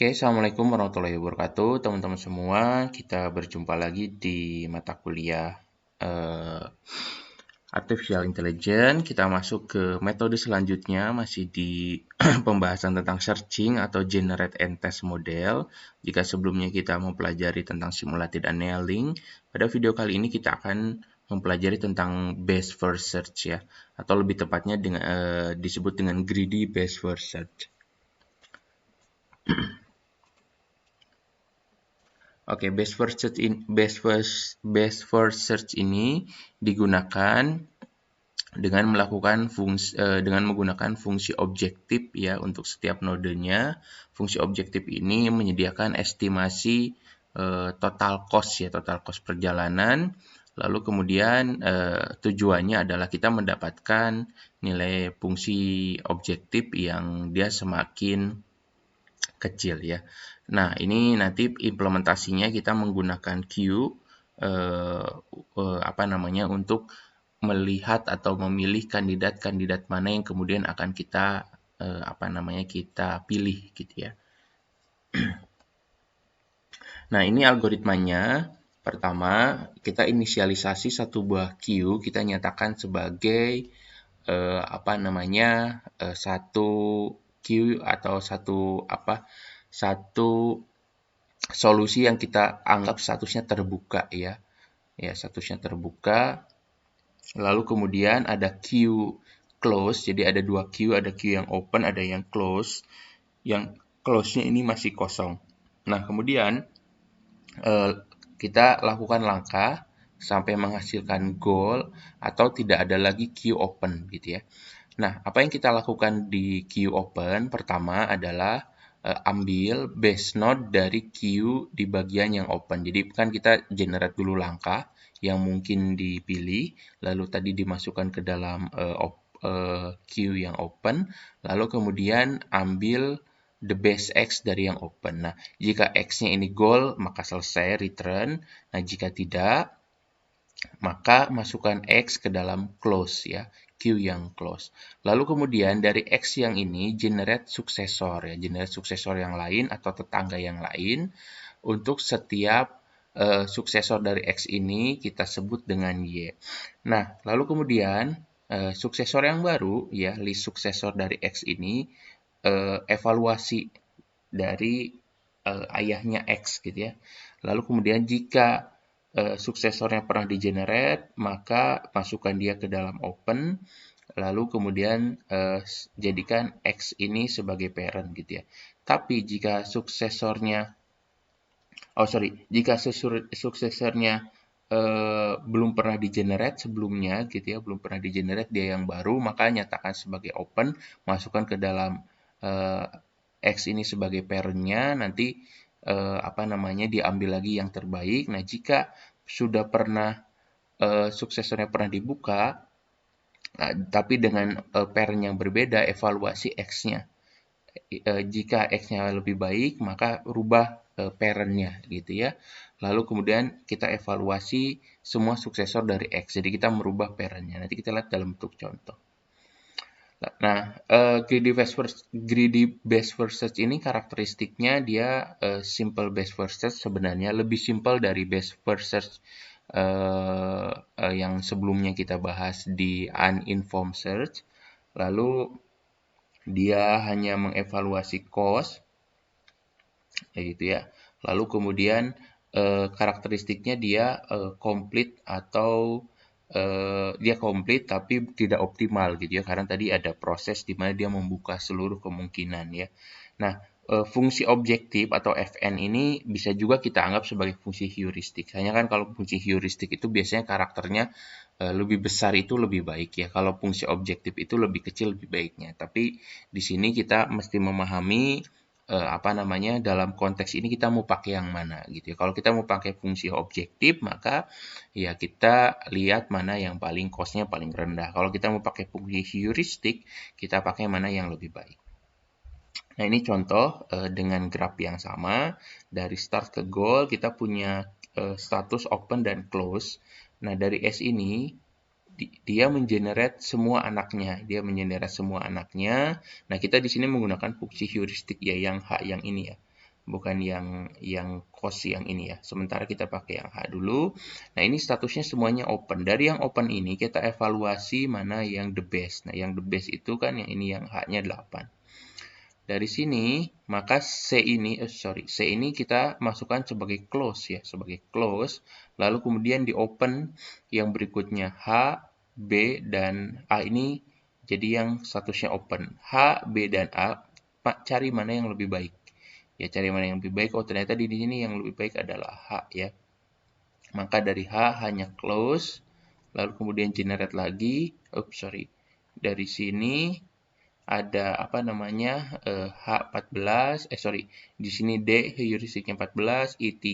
Oke, Assalamualaikum warahmatullahi wabarakatuh, teman-teman semua. Kita berjumpa lagi di mata kuliah Artificial Intelligence. Kita masuk ke metode selanjutnya, masih di pembahasan tentang searching atau generate and test model. Jika sebelumnya kita mempelajari tentang simulated annealing, pada video kali ini kita akan mempelajari tentang best first search ya, atau lebih tepatnya disebut dengan greedy best first search. Oke, best first search ini digunakan dengan menggunakan fungsi objektif ya untuk setiap nodenya. Fungsi objektif ini menyediakan estimasi total cost perjalanan. Lalu kemudian tujuannya adalah kita mendapatkan nilai fungsi objektif yang dia semakin kecil ya. Nah, ini nanti implementasinya kita menggunakan queue untuk melihat atau memilih kandidat-kandidat mana yang kemudian akan kita kita pilih gitu ya. Nah, ini algoritmanya. Pertama, kita inisialisasi satu buah queue, kita nyatakan sebagai satu queue atau satu solusi yang kita anggap statusnya terbuka ya. Ya, statusnya terbuka. Lalu kemudian ada queue close, jadi ada dua queue, ada queue yang open, ada yang close. Yang close-nya ini masih kosong. Nah, kemudian kita lakukan langkah sampai menghasilkan goal atau tidak ada lagi queue open gitu ya. Nah, apa yang kita lakukan di queue open pertama adalah ambil base node dari queue di bagian yang open. Jadi kan kita generate dulu langkah yang mungkin dipilih, lalu tadi dimasukkan ke dalam queue yang open, lalu kemudian ambil the base X dari yang open. Nah, jika X-nya ini goal, maka selesai return. Nah, jika tidak, maka masukkan X ke dalam close ya, queue yang close. Lalu kemudian dari X yang ini generate suksesor ya, generate suksesor yang lain atau tetangga yang lain. Untuk setiap suksesor dari X ini kita sebut dengan Y. Nah, lalu kemudian suksesor yang baru ya, list suksesor dari X ini evaluasi dari ayahnya X gitu ya. Lalu kemudian jika suksesornya pernah di-generate, maka masukkan dia ke dalam open, lalu kemudian jadikan X ini sebagai parent gitu ya. Tapi jika suksesornya belum pernah di-generate sebelumnya gitu ya, belum pernah di-generate dia yang baru, maka nyatakan sebagai open, masukkan ke dalam X ini sebagai parent-nya, nanti diambil lagi yang terbaik. Nah, jika sudah pernah suksesornya pernah dibuka, tapi dengan parent yang berbeda, evaluasi X-nya. Jika X-nya lebih baik, maka rubah parent-nya gitu ya. Lalu kemudian kita evaluasi semua suksesor dari X. Jadi kita merubah parent-nya. Nanti kita lihat dalam bentuk contoh. Nah, greedy best first search ini karakteristiknya dia simple best first search, sebenarnya lebih simple dari best first search yang sebelumnya kita bahas di uninformed search. Lalu dia hanya mengevaluasi cost, gitu ya. Lalu kemudian karakteristiknya dia complete atau dia komplit tapi tidak optimal gitu ya, karena tadi ada proses di mana dia membuka seluruh kemungkinan ya. Nah, fungsi objektif atau FN ini bisa juga kita anggap sebagai fungsi heuristik. Hanya kan kalau fungsi heuristik itu biasanya karakternya lebih besar itu lebih baik ya. Kalau fungsi objektif itu lebih kecil lebih baiknya. Tapi di sini kita mesti memahami dalam konteks ini kita mau pakai yang mana gitu ya. Kalau kita mau pakai fungsi objektif, maka ya kita lihat mana yang paling cost-nya paling rendah. Kalau kita mau pakai fungsi heuristik, kita pakai mana yang lebih baik. Nah, ini contoh dengan graf yang sama. Dari start ke goal, kita punya status open dan close. Nah, dari S ini, dia mengenerate semua anaknya. Nah, kita di sini menggunakan fungsi heuristik ya, yang H yang ini ya. bukan yang cos yang ini ya. Sementara kita pakai yang H dulu. Nah, ini statusnya semuanya open. Dari yang open ini kita evaluasi mana yang the best. Nah, yang the best itu kan yang ini, yang H-nya 8. Dari sini, maka C ini kita masukkan sebagai close ya, sebagai close. Lalu kemudian di open yang berikutnya H, B, dan A ini jadi yang statusnya open. H, B, dan A, cari mana yang lebih baik. Ya, cari mana yang lebih baik. Oh, ternyata di sini yang lebih baik adalah H ya. Maka dari H hanya close, lalu kemudian generate lagi. Dari sini ada apa namanya H14 di sini D heuristiknya 14, I3,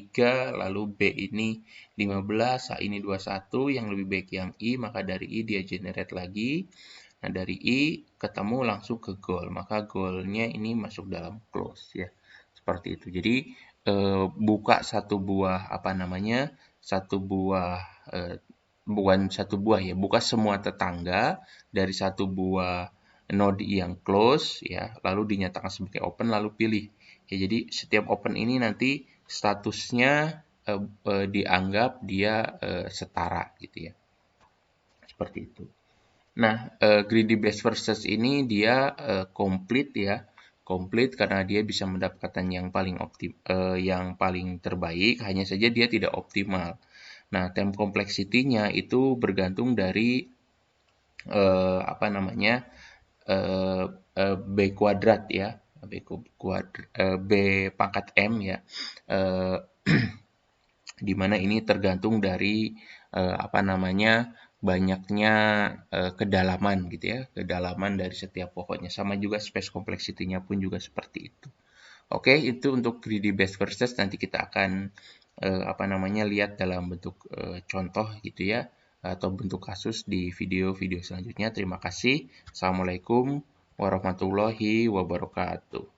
lalu B ini 15, H ini 21, yang lebih baik yang I, maka dari I dia generate lagi. Nah, dari I ketemu langsung ke goal, maka goalnya ini masuk dalam close ya. Seperti itu. Jadi buka satu buah bukan satu buah ya, buka semua tetangga dari satu buah node yang close ya, lalu dinyatakan sebagai open, lalu pilih ya. Jadi setiap open ini nanti statusnya dianggap dia setara gitu ya, seperti itu. Nah, greedy best versus ini dia komplit ya, komplit karena dia bisa mendapatkan yang paling terbaik, hanya saja dia tidak optimal. Nah, time complexity-nya itu bergantung dari B kuadrat ya, B pangkat M ya, di mana ini tergantung dari banyaknya kedalaman gitu ya, kedalaman dari setiap pokoknya. Sama juga space complexity-nya pun juga seperti itu. Oke, itu untuk greedy best versus. Nanti kita akan lihat dalam bentuk contoh gitu ya, atau bentuk kasus di video-video selanjutnya. Terima kasih. Assalamualaikum warahmatullahi wabarakatuh.